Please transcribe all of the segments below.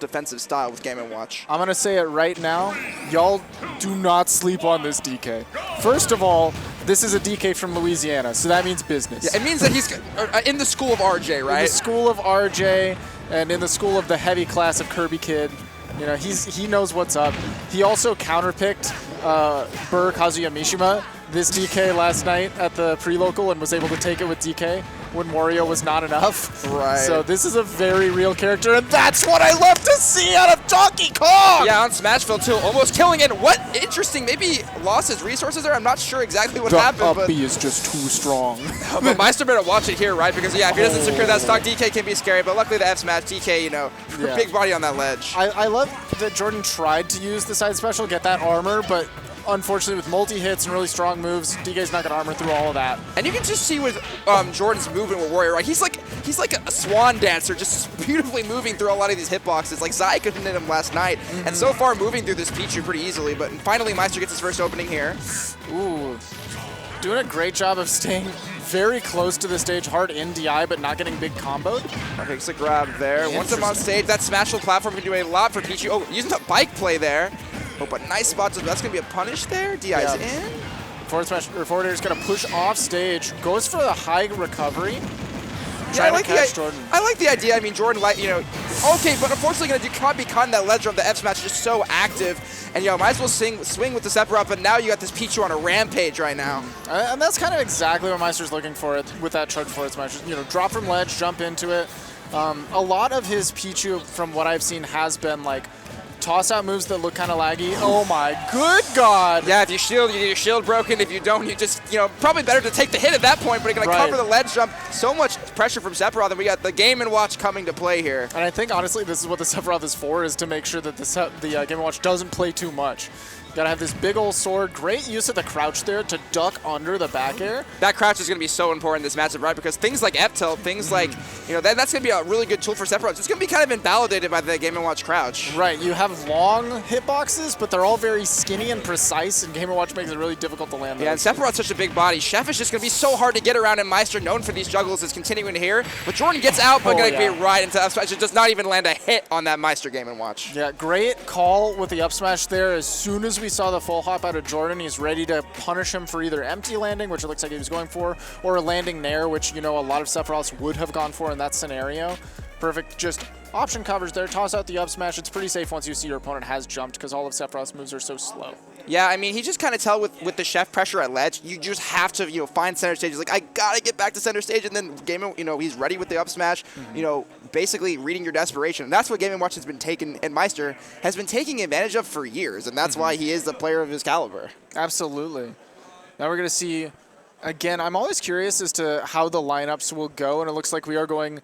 defensive style with Game & Watch. I'm going to say it right now. Y'all do not sleep on this DK. First of all, this is a DK from Louisiana, so that means business. Yeah, it means that he's in the school of RJ, right? In the school of RJ and in the school of the heavy class of Kirby Kid. You know, he knows what's up. He also counterpicked Burr Kazuya Mishima this DK last night at the pre-local and was able to take it with DK when Wario was not enough. Right. So this is a very real character, and that's what I love to see out of Donkey Kong! Yeah, on Smashville too, almost killing it. What interesting, maybe lost his resources there. I'm not sure exactly what happened. Up B is just too strong. But Maister better watch it here, right? Because yeah, if he doesn't secure that stock, DK can be scary. But luckily the F smash, DK, you know, big body on that ledge. I love that Jordan tried to use the side special, get that armor, but unfortunately with multi-hits and really strong moves, DK's not gonna armor through all of that. And you can just see with Jordan's movement with Warrior, right? He's like a swan dancer, just beautifully moving through a lot of these hitboxes. Like Zai couldn't hit him last night, and so far moving through this Pichu pretty easily. But finally, Maister gets his first opening here. Ooh, doing a great job of staying very close to the stage, hard in DI, but not getting big comboed. Okay, it's a grab there. Once I'm on stage, that Smashville platform can do a lot for Pichu. Oh, using the bike play there. Oh, but nice spot. So that's going to be a punish there. DI's in. Forward smash, or forward air is going to push off stage. Goes for the high recovery. Yeah, I like the idea. I mean, Jordan, you know, okay, but unfortunately going to be caught in that ledge of the F smash, just so active. And, you know, might as well swing with the Sephiroth, but now you got this Pichu on a rampage right now. And that's kind of exactly what Maister's looking for with that charge forward smash. You know, drop from ledge, jump into it. A lot of his Pichu, from what I've seen, has been like toss-out moves that look kind of laggy. Oh my good God! Yeah, if you shield, you get your shield broken. If you don't, you just, you know, probably better to take the hit at that point, but you're going to cover the ledge jump. So much pressure from Sephiroth, and we got the Game & Watch coming to play here. And I think, honestly, this is what the Sephiroth is for, is to make sure that the Game & Watch doesn't play too much. Gotta have this big old sword. Great use of the crouch there to duck under the back air. That crouch is going to be so important in this matchup, right? Because things like F-tilt, things like, you know, that's going to be a really good tool for Sephiroth. It's going to be kind of invalidated by the Game & Watch crouch. Right. You have long hitboxes, but they're all very skinny and precise, and Game & Watch makes it really difficult to land those. Yeah, and Sephiroth's such a big body. Chef is just going to be so hard to get around, and Maister, known for these juggles, is continuing here. But Jordan gets out, but going to be right into up smash. It does not even land a hit on that Maister Game & Watch. Yeah, great call with the up smash there. As soon as we saw the full hop out of Jordan, he's ready to punish him for either empty landing, which it looks like he was going for, or a landing nair, which, you know, a lot of Sephiroths would have gone for in that scenario. Perfect, just option covers there, toss out the up smash. It's pretty safe once you see your opponent has jumped, because all of Sephiroth's moves are so slow. Yeah, I mean, he just kind of tell with the chef pressure at ledge, you just have to, you know, find center stage. He's like, I gotta get back to center stage, and then you know, he's ready with the up smash, you know, basically reading your desperation. And that's what Game & Watch has been taking, and Maister has been taking advantage of for years, and that's why he is the player of his caliber. Absolutely. Now we're gonna see, again, I'm always curious as to how the lineups will go, and it looks like we are going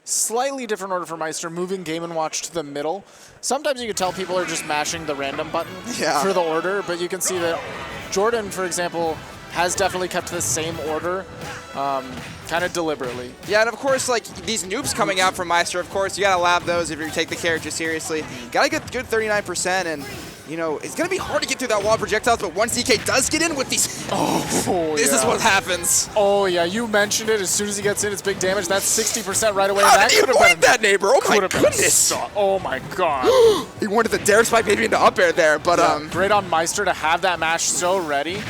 slightly different order for Maister, moving Game & Watch to the middle. Sometimes you can tell people are just mashing the random button for the order, but you can see that Jordan, for example, has definitely kept the same order, kind of deliberately. Yeah, and of course, like, these noobs coming out from Maister, of course, you gotta lab those if you take the character seriously. Gotta get good 39%, and, you know, it's gonna be hard to get through that wall of projectiles, but once DK does get in with these, this is what happens. Oh yeah, you mentioned it. As soon as he gets in, it's big damage. That's 60% right away. How did he avoid that, neighbor? Oh my goodness! Oh my God! He wanted the dare spike maybe into up air there, but great on Maister to have that mash so ready.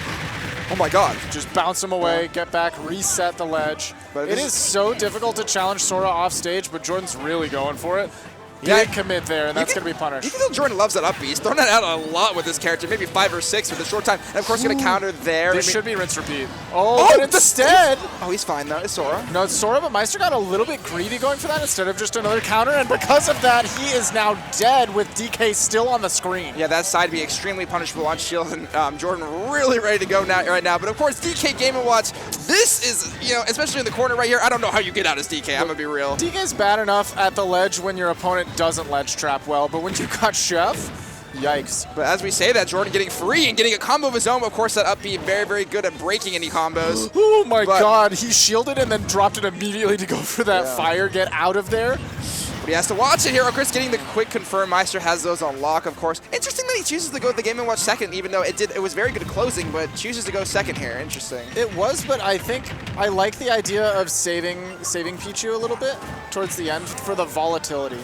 Oh my God. Just bounce him away, get back, reset the ledge. But it is so difficult to challenge Sora off stage, but Jordan's really going for it. Big commit there, and that's going to be punished. Even though Jordan loves that up B, he's thrown that out a lot with this character, maybe 5 or 6 with a short time. And of course, going to counter there. This should be rinse repeat. But instead... Oh, he's fine, though. It's Sora. No, it's Sora, but Maister got a little bit greedy going for that instead of just another counter, and because of that, he is now dead with DK still on the screen. Yeah, that side be extremely punishable on shield, and Jordan really ready to go right now. But of course, DK Game & Watch, this is, you know, especially in the corner right here, I don't know how you get out as DK, I'm going to be real. DK's bad enough at the ledge when your opponent doesn't ledge trap well, but when you got Chef, yikes. But as we say that, Jordan getting free and getting a combo of his own. Of course, that up B very, very good at breaking any combos. Oh my God, he shielded and then dropped it immediately to go for that fire, get out of there. But he has to watch it here. Of course, getting the quick confirm. Maister has those on lock, of course. Interesting that he chooses to go with the Game & Watch second, even though it was very good closing, but chooses to go second here. Interesting. It was, but I think I like the idea of saving Pichu a little bit towards the end for the volatility.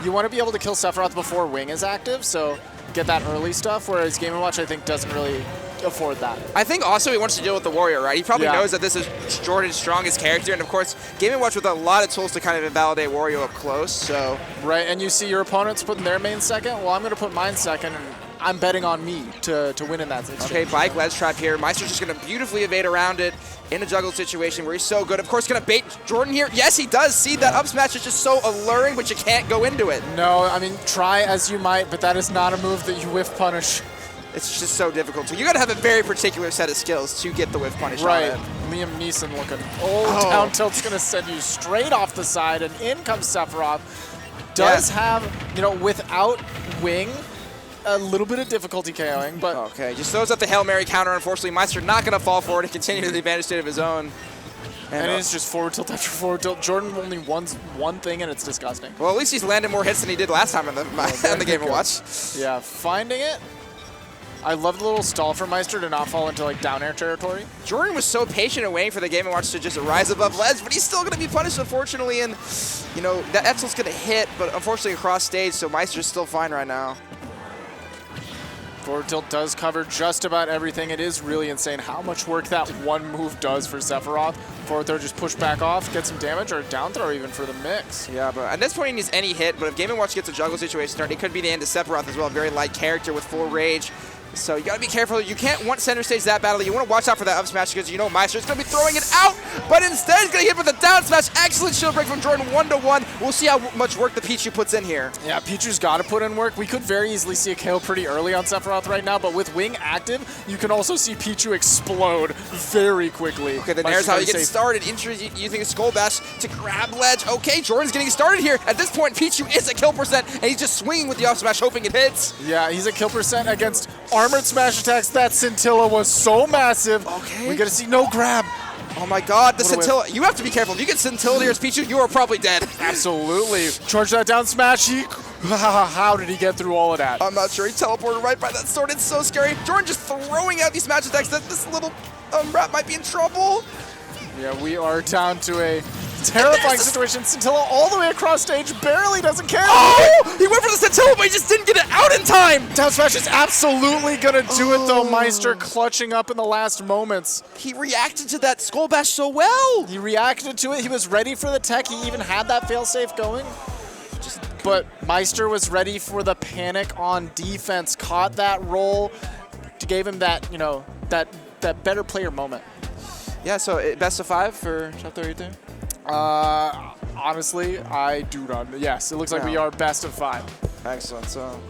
you want to be able to kill Sephiroth before Wing is active, so get that early stuff, whereas Game & Watch, I think, doesn't really afford that. I think also he wants to deal with the Warrior, right? He probably knows that this is Jordan's strongest character, and of course, Game & Watch with a lot of tools to kind of invalidate Wario up close, so... Right, and you see your opponent's putting their main second, well, I'm going to put mine second, and I'm betting on me to win in that exchange. Okay, bike ledge trap here. Maister's just going to beautifully evade around it in a juggle situation where he's so good. Of course, going to bait Jordan here. Yes, he does. See, that up smash is just so alluring, but you can't go into it. No, I mean, try as you might, but that is not a move that you whiff punish. It's just so difficult. So you got to have a very particular set of skills to get the whiff punish right. on it. Liam Neeson looking. Oh, down tilt's going to send you straight off the side, and in comes Sephiroth. Does have, without Wing, a little bit of difficulty KOing, but... Okay, just throws up the Hail Mary counter. Unfortunately, Maister not going to fall for it and continue to the advantage state of his own. And it's just forward tilt after forward tilt. Jordan only wants one thing, and it's disgusting. Well, at least he's landed more hits than he did last time in the, in the Game & Watch. Yeah, finding it. I love the little stall for Maister to not fall into down air territory. Jordan was so patient and waiting for the Game & Watch to just rise above ledge, but he's still going to be punished, unfortunately. And, that F tilt's going to hit, but unfortunately across stage, so Maister's still fine right now. Forward tilt does cover just about everything. It is really insane how much work that one move does for Sephiroth. Forward throw just push back off, get some damage, or a down throw even for the mix. Yeah, but at this point he needs any hit, but if Game & Watch gets a juggle situation started, it could be the end of Sephiroth as well. A very light character with full rage. So you got to be careful. You can't want center stage that badly. You want to watch out for that up smash because Maister is going to be throwing it out, but instead he's going to hit with a down smash. Excellent shield break from Jordan, 1-1. We'll see how much work the Pichu puts in here. Yeah, Pichu's got to put in work. We could very easily see a KO pretty early on Sephiroth right now, but with Wing active, you can also see Pichu explode very quickly. Okay, then there's how he gets started. Using a Skull Bash to grab ledge. Okay, Jordan's getting started here. At this point, Pichu is a kill percent, and he's just swinging with the up smash, hoping it hits. Yeah, he's a kill percent against armored smash attacks. That scintilla was so massive. Okay. We gotta see no grab. Oh my god, the scintilla. You have to be careful. If you get scintilla here as Pichu, you are probably dead. Absolutely. Charge that down smash. How did he get through all of that? I'm not sure. He teleported right by that sword. It's so scary. Jordan just throwing out these smash attacks. That this little rat might be in trouble. Yeah, we are down to a terrifying situation. Scintilla all the way across stage, barely doesn't care. Oh! He went for the scintilla, but he just didn't get it out in time. Down smash is absolutely gonna do it though. Maister clutching up in the last moments. He reacted to that Skull Bash so well. He reacted to it. He was ready for the tech. He even had that failsafe going. But Maister was ready for the panic on defense. Caught that roll, gave him that that better player moment. Yeah, so best of 5 for Top 32? Honestly, I do not. Yes, it looks like we are best of 5. Excellent. So,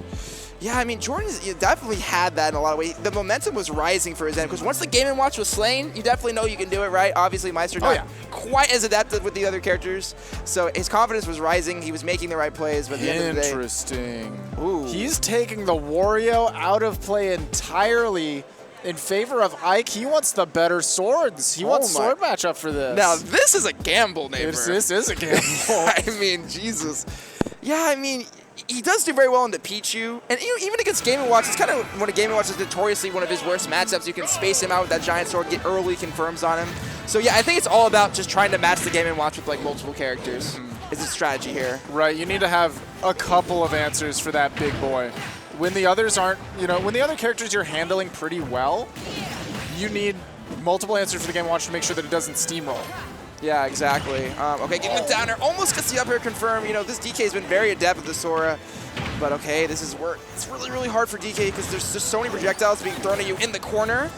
yeah, I mean, Jordan definitely had that in a lot of ways. The momentum was rising for his end because once the Game & Watch was slain, you definitely know you can do it, right? Obviously, Maister not quite as adapted with the other characters, so his confidence was rising. He was making the right plays, but at the end of the day, interesting. Ooh. He's taking the Wario out of play entirely. In favor of Ike, he wants the better swords. He wants sword matchup for this. Now, this is a gamble, neighbor. This is a gamble. I mean, Jesus. Yeah, I mean, he does do very well into Pichu. And even against Game & Watch, it's kind of one of Game & Watch is notoriously one of his worst matchups. You can space him out with that giant sword, get early confirms on him. So, yeah, I think it's all about just trying to match the Game & Watch with, multiple characters. Is a strategy here. Right, you need to have a couple of answers for that big boy. When the others aren't, when the other characters you're handling pretty well, you need multiple answers for the Game & Watch to make sure that it doesn't steamroll. Yeah, exactly. Okay, getting the downer, almost gets the up air confirmed. This DK's been very adept with the Sora, but okay, this is where it's really, really hard for DK because there's just so many projectiles being thrown at you in the corner.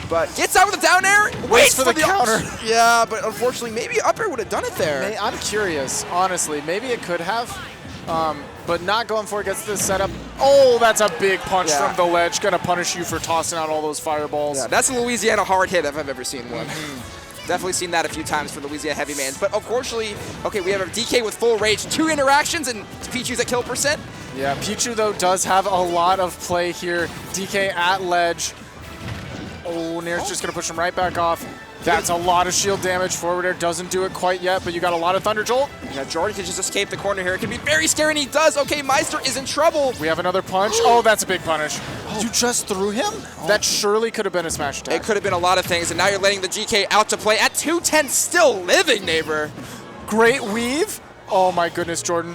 But gets out with the down air, waits for the counter. Yeah, but unfortunately, maybe up air would have done it there. I'm curious, honestly. Maybe it could have. But not going for it, gets this setup. Oh, that's a big punch from the ledge. Gonna punish you for tossing out all those fireballs. Yeah, that's a Louisiana hard hit if I've ever seen one. Definitely seen that a few times for the Louisiana heavy mans. But unfortunately, okay, we have a DK with full rage, 2 interactions, and Pichu's at kill percent. Yeah, Pichu, though, does have a lot of play here. DK at ledge. Oh, Nair's just gonna push him right back off. That's a lot of shield damage. Forward air doesn't do it quite yet, but you got a lot of Thunder Jolt. Yeah, Jordan can just escape the corner here. It can be very scary, and he does. Okay, Maister is in trouble. We have another punch. Oh, that's a big punish. You just threw him? That surely could have been a smash attack. It could have been a lot of things, and now you're letting the GK out to play at 210, still living, neighbor. Great weave. Oh my goodness, Jordan.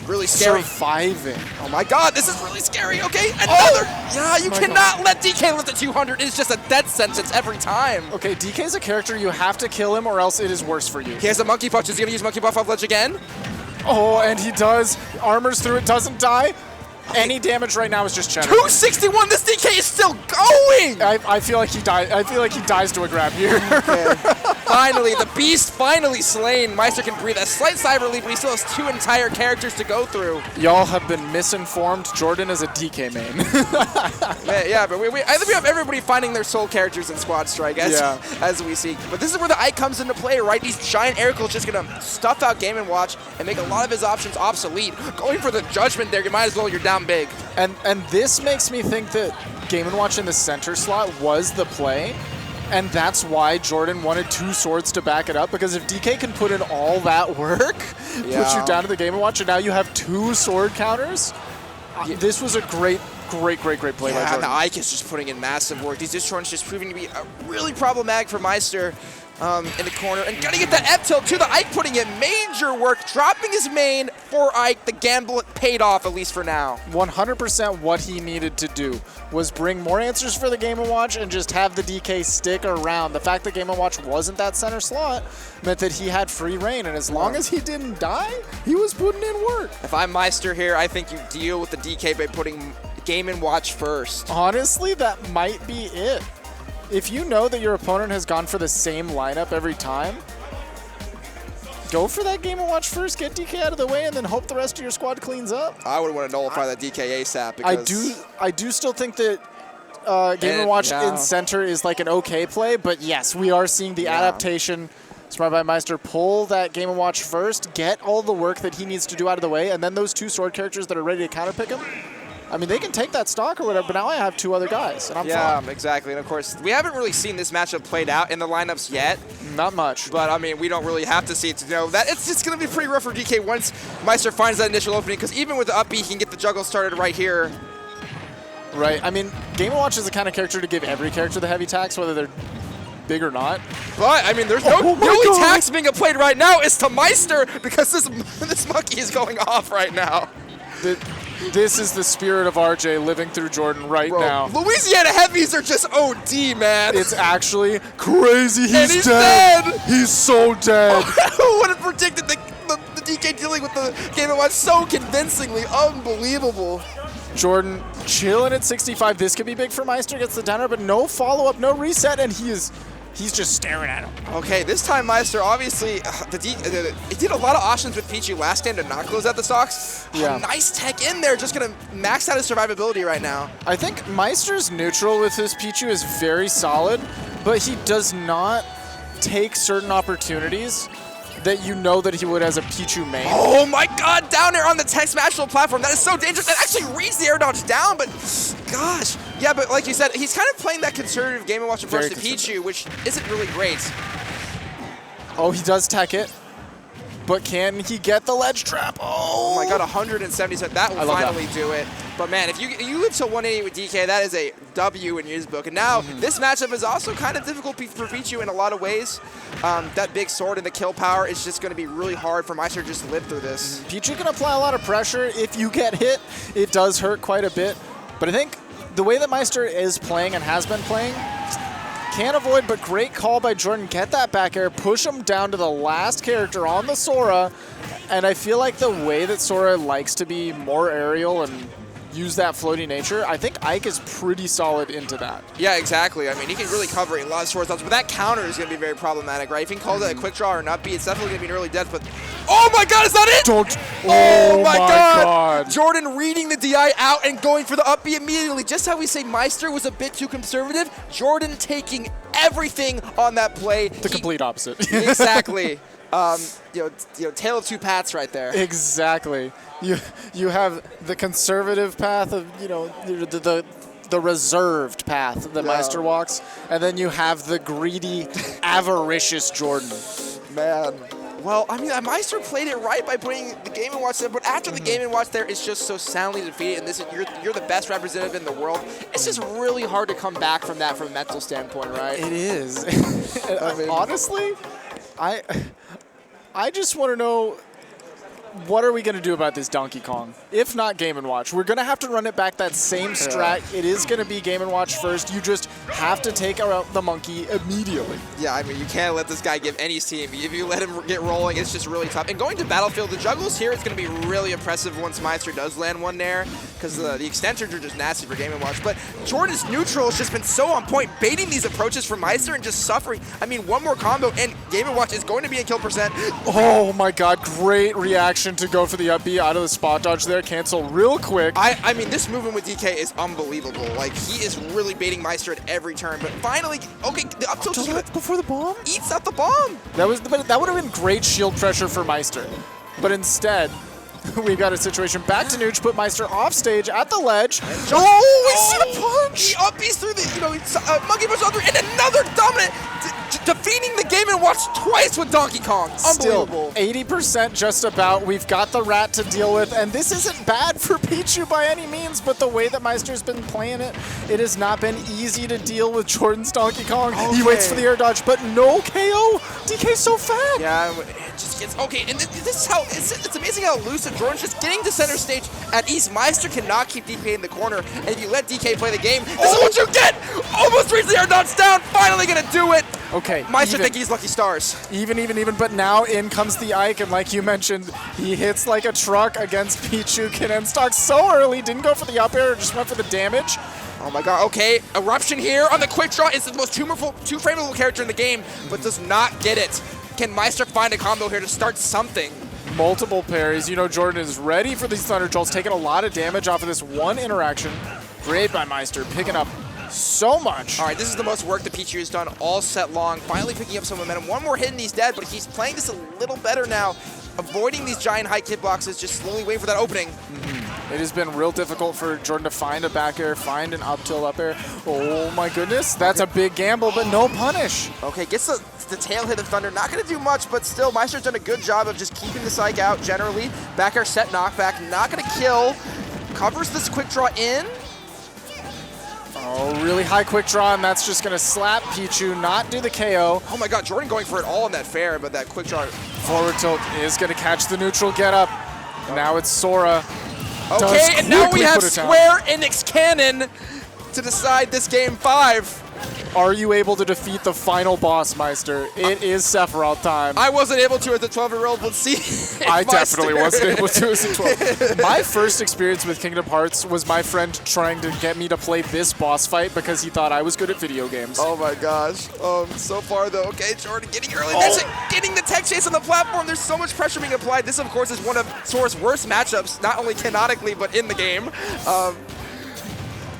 really scary. Surviving. Oh my god, this is really scary. Okay, another. Yeah, you cannot let DK live to 200. It's just a death sentence every time. Okay, DK's a character, you have to kill him or else it is worse for you. He has a monkey punch. Is he going to use monkey buff off ledge again? Oh, and he does. Armors through it, doesn't die. Any damage right now is just cheddar. 261. This DK is still going. I feel like he died. I feel like he dies to a grab here. Okay. Finally, the beast finally slain. Maister can breathe a slight sigh of relief, but he still has 2 entire characters to go through. Y'all have been misinformed. Jordan is a DK main. Yeah, but I think we have everybody finding their soul characters in Squad Strike as we see. But this is where the Ike comes into play, right? These giant aircles just going to stuff out Game & Watch and make a lot of his options obsolete. Going for the judgment there, you might as well, you're down big. And this makes me think that Game & Watch in the center slot was the play. And that's why Jordan wanted 2 swords to back it up, because if DK can put in all that work, put you down to the Game & Watch, and now you have 2 sword counters, this was a great play by Jordan. And the Ike is just putting in massive work. These disjoints just proving to be really problematic for Maister in the corner. And gonna get that F-tilt to the Ike, putting in major work, dropping his main for Ike. The gamble paid off, at least for now. 100% what he needed to do was bring more answers for the Game & Watch and just have the DK stick around. The fact that Game & Watch wasn't that center slot meant that he had free reign, and as long as he didn't die, he was putting in work. If I'm Maister here, I think you deal with the DK by putting Game & Watch first. Honestly, that might be it. If you know that your opponent has gone for the same lineup every time, go for that Game & Watch first, get DK out of the way, and then hope the rest of your squad cleans up. I would want to nullify that DK ASAP. Because I do still think that Game & Watch in center is like an okay play, but yes, we are seeing the adaptation. Smart by Maister, pull that Game & Watch first, get all the work that he needs to do out of the way, and then those 2 sword characters that are ready to counterpick him, I mean, they can take that stock or whatever, but now I have 2 other guys, and I'm fine. Exactly. And, of course, we haven't really seen this matchup played out in the lineups yet. Not much. But, I mean, we don't really have to see it to know that. It's just going to be pretty rough for DK once Maister finds that initial opening, because even with the up B, he can get the juggle started right here. Right. I mean, Game & Watch is the kind of character to give every character the heavy tax, whether they're big or not. But, I mean, there's the only tax being applied right now is to Maister, because this monkey is going off right now. This is the spirit of RJ living through Jordan right now. Louisiana heavies are just OD, man. It's actually crazy. He's dead. He's so dead. Who would have predicted the DK dealing with the Game & Watch so convincingly? Unbelievable. Jordan chilling at 65. This could be big for Maister. Gets the downer, but no follow-up, no reset, and he's just staring at him. Okay, this time Maister, obviously, he did a lot of options with Pichu last game to not close out the stocks. Yeah. Nice tech in there, just going to max out his survivability right now. I think Meister's neutral with his Pichu is very solid, but he does not take certain opportunities that you know that he would as a Pichu main. Oh my god, down air on the tech smashable platform. That is so dangerous. That actually reads the air dodge down, but gosh. Yeah, but like you said, he's kind of playing that conservative Game & Watch approach to Pichu, which isn't really great. Oh, he does tech it. But can he get the ledge trap? Oh my god, 177. That will finally do it. But man, if you live to 180 with DK, that is a W in his book. And now this matchup is also kind of difficult for Pichu in a lot of ways. That big sword and the kill power is just going to be really hard for Maister to just live through this. Pichu can apply a lot of pressure. If you get hit, it does hurt quite a bit. But I think the way that Maister is playing and has been playing, can't avoid, but great call by Jordan. Get that back air, push him down to the last character on the Sora. And I feel like the way that Sora likes to be more aerial and use that floaty nature, I think Ike is pretty solid into that. Yeah, exactly. I mean, he can really cover a lot of Sora's thoughts, but that counter is going to be very problematic, right? If he can call that a quick draw or an up B, it's definitely going to be an early death, but... Oh my god, is that it? Oh my god! Jordan reading the DI out and going for the up B immediately. Just how we say Maister was a bit too conservative, Jordan taking everything on that play. The complete opposite. Exactly. Tale of two paths right there. Exactly. You have the conservative path of, the reserved path that Maister walks, and then you have the greedy, avaricious Jordan. Man. Well, I mean, Maister played it right by putting the Game & Watch there, but after the Game & Watch there is just so soundly defeated, and you're the best representative in the world, it's just really hard to come back from that from a mental standpoint, right? It is. I mean, honestly, I just want to know what are we going to do about this Donkey Kong? If not Game & Watch, we're going to have to run it back that same strat. It is going to be Game & Watch first. You just have to take out the monkey immediately. Yeah, I mean, you can't let this guy give any team. If you let him get rolling, it's just really tough. And going to Battlefield, the juggles here, it's going to be really impressive once Maister does land one there, because the extenders are just nasty for Game & Watch. But Jordan's neutral has just been so on point, baiting these approaches from Maister and just suffering. I mean, one more combo, and Game & Watch is going to be in kill percent. Oh my god, great reaction to go for the up B out of the spot dodge there. Cancel real quick. I mean, this movement with DK is unbelievable. Like, he is really baiting Maister at every turn. But finally, okay, the up tilt is gonna before the bomb? eats out the bomb. That would have been great shield pressure for Maister. But instead, we've got a situation back to Nooch, put Maister off stage at the ledge. Oh, we see the punch! He up-beats through the, monkey punch on through, and another dominant, defeating the Game & Watch twice with Donkey Kong. Unbelievable. Still, 80% just about. We've got the rat to deal with, and this isn't bad for Pichu by any means, but the way that Meister's been playing it, it has not been easy to deal with Jordan's Donkey Kong. Okay. He waits for the air dodge, but no KO. DK's so fat. Yeah, it just gets, okay, and this is how, it's amazing how elusive Jordan's just getting to center stage at East. Meister cannot keep DK in the corner, and if you let DK play the game, this is what you get! Almost reached the air dodge down, finally gonna do it! Okay, Meister think he's lucky stars. Even, but now in comes the Ike, and like you mentioned, he hits like a truck against Pichu. Can end stock so early, didn't go for the up air, just went for the damage. Oh my god, okay, Eruption here on the quick draw is the most two-frameable character in the game, but does not get it. Can Meister find a combo here to start something? Multiple parries. You know, Jordan is ready for these Thunder Jolts, taking a lot of damage off of this one interaction. Great by Meister, picking up so much. All right, this is the most work that Pichu has done all set long, finally picking up some momentum. One more hit and he's dead, but he's playing this a little better now, avoiding these giant high hitboxes, just slowly waiting for that opening. It has been real difficult for Jordan to find a back air, find an up tilt up air. Oh my goodness, that's a big gamble, but no punish. Okay, gets the tail hit of Thunder. Not going to do much, but still, Meister's done a good job of just keeping the psych out generally. Back air set knockback, not going to kill. Covers this quick draw in. Oh, really high quick draw, and that's just going to slap Pichu, not do the KO. Oh my god, Jordan going for it all in that fair, but that quick draw. Forward tilt is going to catch the neutral get up. Now it's Sora. Okay, and now we have Square Enix Cannon to decide this game 5. Are you able to defeat the final boss, Meister? It is Sephiroth time. I wasn't able to as a 12-year-old. Let's see. I definitely wasn't able to as a 12. My first experience with Kingdom Hearts was my friend trying to get me to play this boss fight because he thought I was good at video games. Oh my gosh. So far though. Okay, Jordan getting early. That's it. Getting the tech chase on the platform. There's so much pressure being applied. This, of course, is one of Sora's worst matchups, not only canonically, but in the game.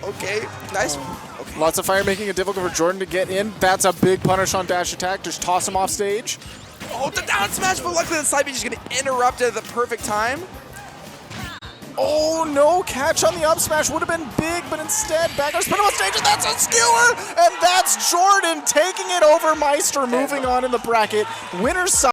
Okay, nice. Okay. Lots of fire making it difficult for Jordan to get in. That's a big punish on dash attack. Just toss him off stage. Oh, the down smash, but luckily the side B is going to interrupt at the perfect time. Oh no, catch on the up smash would have been big, but instead, back air spin him off stage, and that's a skewer! And that's Jordan taking it over Meister, moving on in the bracket. Winner's side.